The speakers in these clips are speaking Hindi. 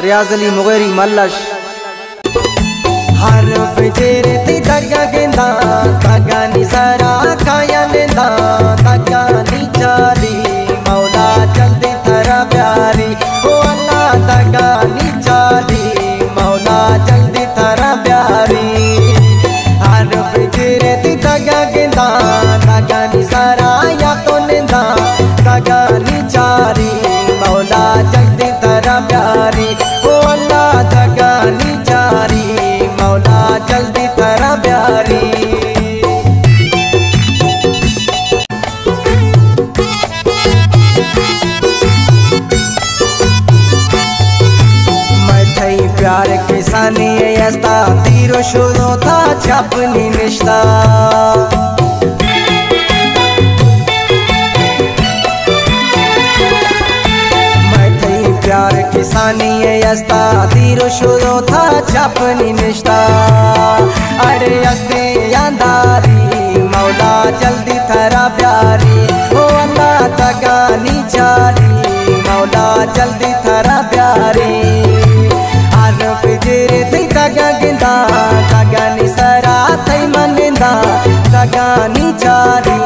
रियाज अली मुगेरी मल्लश। हर फिजेरे ती तगा गेंदा तगा निसारा काया लेंदा तगा निचारी मौला जल्दी थरा प्यारी ओ अल्लाह तगा निचारी मौला जल्दी थरा प्यारी। हर फिजेरे ती तगा गेंदा तगा निसारा या तो लेंदा तगा निचारी मौला जल्दी थरा प्यारी ओ अल्लाह तगा निचारी मौला जल्दी थरा प्यारी। मैं थई प्यार के सानी यस्ता तीरो शुरू था छपनी निश्ता। मैं थई प्यार के सानी यस्ता तीरो शुरू था छपनी निश्ता। अरे यस्ते अंधारी मौला जल्दी थरा प्यारी ओ अल्लाह तगा निचारी मौला जल्दी थरा प्यारी। हर फिजेरे थई तगा गिंदा तगा निसरा थई मनिंदा तगा निचारी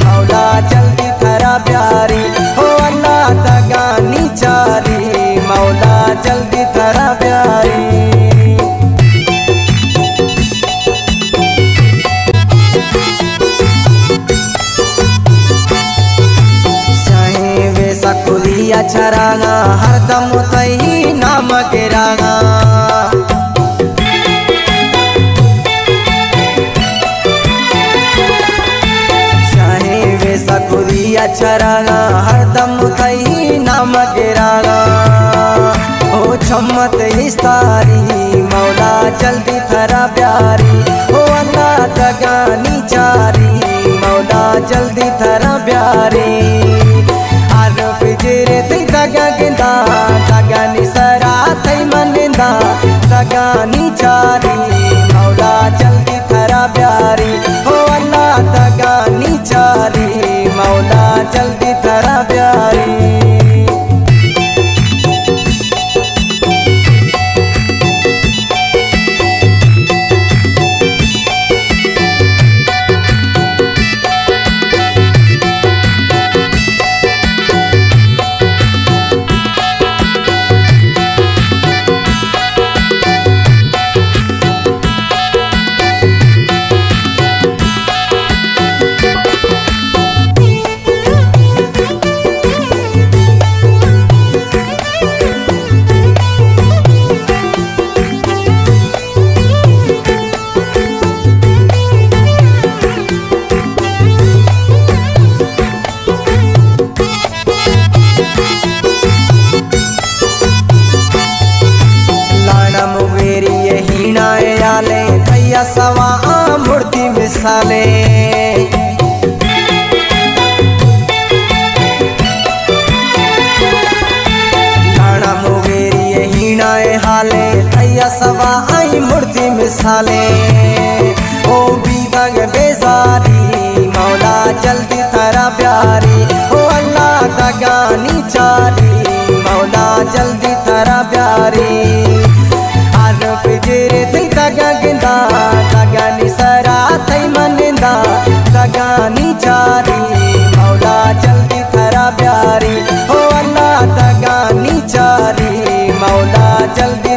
मौला जल्दी थरा प्यारी ओ अल्लाह तगा निचारी मौला जल्दी थरा प्यारी। खुलिया छरागा हरदम तई नाम के रागा। चाहे वैसा खुलिया छरागा हरदम तई नाम के रागा। ओ छम्मत इस्तारी मौला जल्दी थरा प्यारी ओ अल्लाह तगा निचारी मौला जल्दी थरा प्यारी। फिजेरे थई तगा गिंदा तगा निसरा थई मनिंदा तगा निचारी मौला जल्दी थरा प्यारी ओ अल्लाह तगा निचारी मौला जल्दी थरा प्यारी। सवा मूर्ति मिसाले लाना मुगेरी हीनाए हाले थैया सवा आई मूर्ति मिसाले। ओ बीदंग बेजारी मौला जल्दी थरा प्यारी ओ अल्लाह तगा निचारी मौला जल्दी थरा प्यारी। फिजेरे थई तगा गिंदा तगा निसरा थई मनिंदा तगा निचारी मौला जल्दी थरा प्यारी ओ अल्लाह तगा निचारी मौला जल्दी